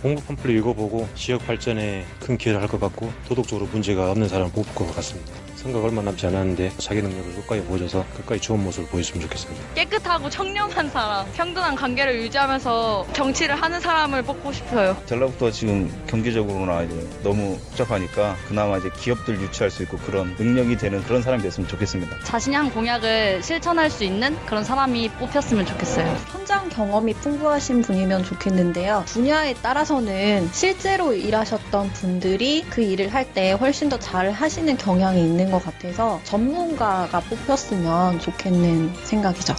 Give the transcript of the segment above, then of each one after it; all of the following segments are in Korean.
공부 팜플렛 읽어보고 지역 발전에 큰 기여를 할 것 같고 도덕적으로 문제가 없는 사람을 뽑을 것 같습니다. 선거가 얼마 남지 않았는데 자기 능력을 끝까지 보여줘서 끝까지 좋은 모습을 보였으면 좋겠습니다. 깨끗하고 청렴한 사람, 평등한 관계를 유지하면서 정치를 하는 사람을 뽑고 싶어요. 전라북도 지금 경제적으로나 이제 너무 복잡하니까 그나마 이제 기업들 유치할 수 있고 그런 능력이 되는 그런 사람이 됐으면 좋겠습니다. 자신이 한 공약을 실천할 수 있는 그런 사람이 뽑혔으면 좋겠어요. 현장 경험이 풍부하신 분이면 좋겠는데요. 분야에 따라서는 실제로 일하셨던 분들이 그 일을 할 때 훨씬 더 잘 하시는 경향이 있는 것 같아서 전문가가 뽑혔으면 좋겠는 생각이죠.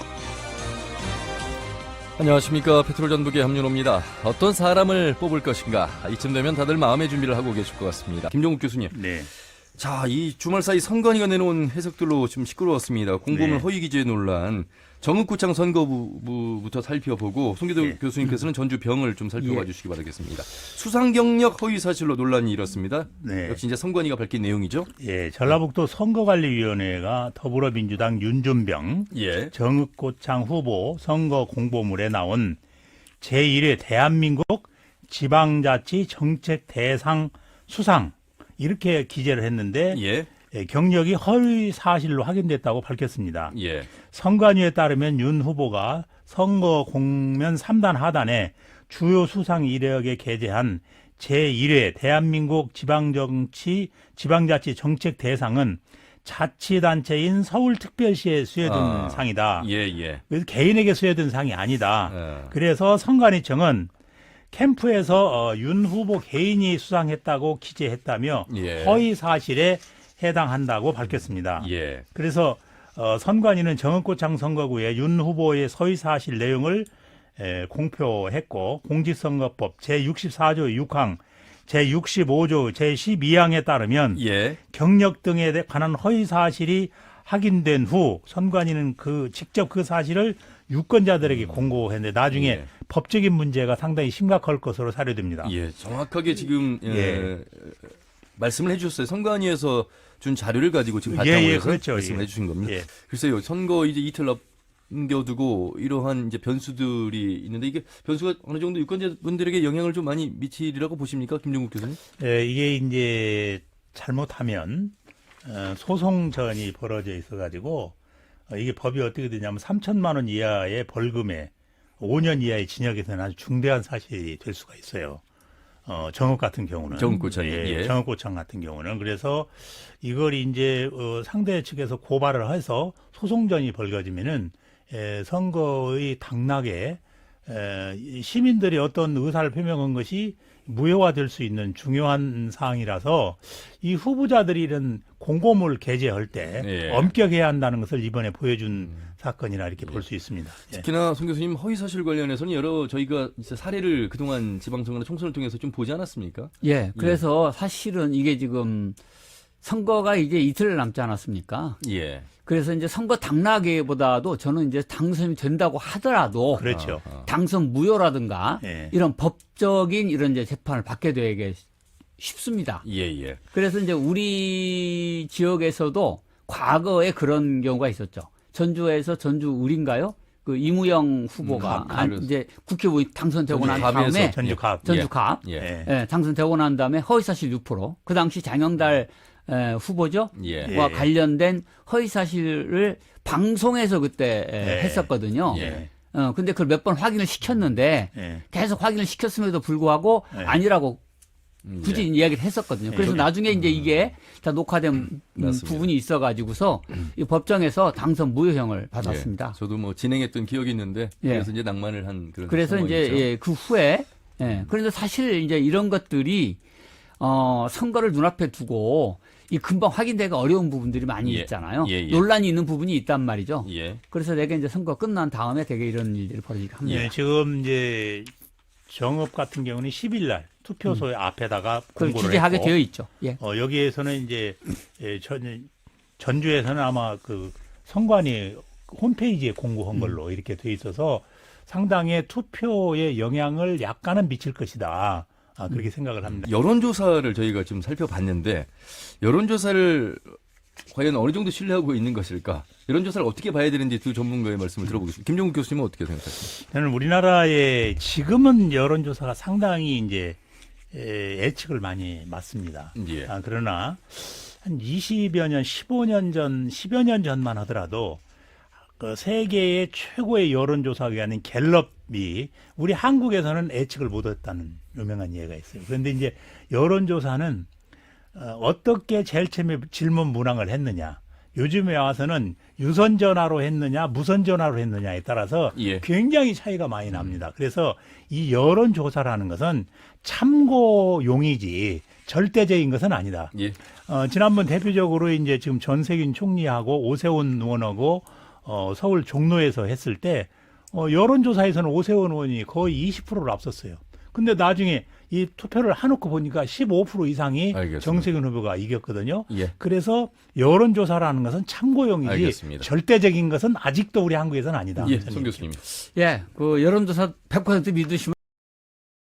안녕하십니까. 페트롤 전북의 함윤호입니다. 어떤 사람을 뽑을 것인가, 이쯤 되면 다들 마음의 준비를 하고 계실 것 같습니다. 김종국 교수님. 네. 자, 이 주말 사이 선관위가 내놓은 해석들로 좀 시끄러웠습니다. 공보물 네. 허위 기재 논란, 정읍구청 선거부부터 살펴보고 송기도 네. 교수님께서는 전주 병을 좀 살펴봐 주시기 바라겠습니다. 수상 경력 허위 사실로 논란이 일었습니다. 네. 역시 이제 선관위가 밝힌 내용이죠. 예, 전라북도 선거관리위원회가 더불어민주당 윤준병 예. 정읍고창 후보 선거 공보물에 나온 제1회 대한민국 지방자치 정책 대상 수상 이렇게 기재를 했는데 예. 경력이 허위 사실로 확인됐다고 밝혔습니다. 예. 선관위에 따르면 윤 후보가 선거 공면 3단 하단에 주요 수상 이력에 게재한 제1회 대한민국 지방자치 정책 대상은 자치단체인 서울특별시에 수여된 상이다. 예, 예. 그래서 개인에게 수여된 상이 아니다. 예. 그래서 선관위청은 캠프에서 윤 후보 개인이 수상했다고 기재했다며 예. 허위 사실에 해당한다고 밝혔습니다. 예. 그래서 선관위는 정읍고창 선거구에 윤 후보의 허위 사실 내용을 공표했고 공직선거법 제64조 6항 제65조 제12항에 따르면 예. 경력 등에 관한 허위 사실이 확인된 후 선관위는 직접 그 사실을 유권자들에게 공고했는데 나중에 예. 법적인 문제가 상당히 심각할 것으로 사료됩니다. 예, 정확하게 지금 예. 말씀을 해주셨어요. 선관위에서 준 자료를 가지고 지금 예, 바탕으로 예, 해서 그렇죠. 말씀을 예. 해주신 겁니다. 예. 글쎄요, 선거 이제 이틀 남겨두고 이러한 이제 변수들이 있는데 이게 변수가 어느 정도 유권자분들에게 영향을 좀 많이 미치리라고 보십니까, 김종국 교수님? 이게 이제 잘못하면 소송전이 벌어져 있어가지고 이게 법이 어떻게 되냐면 3천만 원 이하의 벌금에 5년 이하의 징역에서는 아주 중대한 사실이 될 수가 있어요. 정읍 같은 경우는. 정읍고창이, 예. 정읍고창 같은 경우는. 그래서 이걸 이제 상대 측에서 고발을 해서 소송전이 벌어지면은 선거의 당락에 시민들이 어떤 의사를 표명한 것이 무효화될 수 있는 중요한 사항이라서 이 후보자들이 이런 공고물 게재할 때 예. 엄격해야 한다는 것을 이번에 보여준 사건이라 이렇게 볼 수 있습니다. 예. 특히나 송 교수님 허위 사실 관련해서는 여러 저희가 이제 사례를 그동안 지방선거나 총선을 통해서 좀 보지 않았습니까? 예, 그래서 사실은 이게 지금 선거가 이제 이틀 남지 않았습니까? 예. 그래서 이제 선거 당락에보다도 저는 이제 당선이 된다고 하더라도 그렇죠. 당선 무효라든가 예. 이런 법적인 이런 이제 재판을 받게 되게 쉽습니다. 예, 예. 그래서 이제 우리 지역에서도 과거에 그런 경우가 있었죠. 전주에서 전주 우린가요? 그 이무영 후보가 이제 국회의원 당선되고 난 다음에 전주갑. 전주갑 예. 예, 당선되고 난 다음에 허위사실 6%. 그 당시 장영달 후보죠. 예. 와 관련된 허위사실을 방송에서 그때 했었거든요. 예. 근데 그걸 몇 번 확인을 시켰는데 예. 계속 확인을 시켰음에도 불구하고 예. 아니라고 굳이 예. 이야기를 했었거든요. 그래서 나중에 이제 이게 다 녹화된 맞습니다. 부분이 있어가지고서 이 법정에서 당선 무효형을 받았습니다. 예. 저도 뭐 진행했던 기억이 있는데 예. 그래서 이제 낭만을 한 그런 그래서 이제 상황이죠. 그 후에 그런데 사실 이제 이런 것들이 선거를 눈앞에 두고 이 금방 확인되기가 어려운 부분들이 많이 예. 있잖아요. 예, 예. 논란이 있는 부분이 있단 말이죠. 예. 그래서 내가 이제 선거 끝난 다음에 되게 이런 일들이 벌어지게 합니다. 예, 지금 이제 정읍 같은 경우는 10일 날 투표소의 앞에다가 그걸 공고를 기재하게 했고 되어 있죠. 예. 여기에서는 이제 전주에서는 아마 그 선관위 홈페이지에 공고한 걸로 이렇게 돼 있어서 상당히 투표에 영향을 약간은 미칠 것이다. 그렇게 생각을 합니다. 여론조사를 저희가 좀 살펴봤는데 여론조사를 과연 어느 정도 신뢰하고 있는 것일까? 여론조사를 어떻게 봐야 되는지 두 전문가의 말씀을 들어보겠습니다. 김종국 교수님은 어떻게 생각하십니까? 저는 우리나라의 지금은 여론조사가 상당히 이제 예측을 많이 맞습니다. 예. 그러나 한 20여 년, 15년 전, 10여 년 전만 하더라도 그 세계의 최고의 여론조사기관인 갤럽이 우리 한국에서는 예측을 못했다는 유명한 예가 있어요. 그런데 이제 여론조사는 어떻게 제일 처음에 질문 문항을 했느냐, 요즘에 와서는 유선전화로 했느냐 무선전화로 했느냐에 따라서 예. 굉장히 차이가 많이 납니다. 그래서 이 여론조사라는 것은 참고용이지 절대적인 것은 아니다. 예. 지난번 대표적으로 이제 지금 전세균 총리하고 오세훈 의원하고 서울 종로에서 했을 때 여론조사에서는 오세훈 의원이 거의 20%를 앞섰어요. 근데 나중에 이 투표를 해놓고 보니까 15% 이상이 알겠습니다. 정세균 후보가 이겼거든요. 예. 그래서 여론조사라는 것은 참고용이지 알겠습니다. 절대적인 것은 아직도 우리 한국에서는 아니다. 예, 저는 송 교수님. 예, 그 여론조사 100% 믿으시면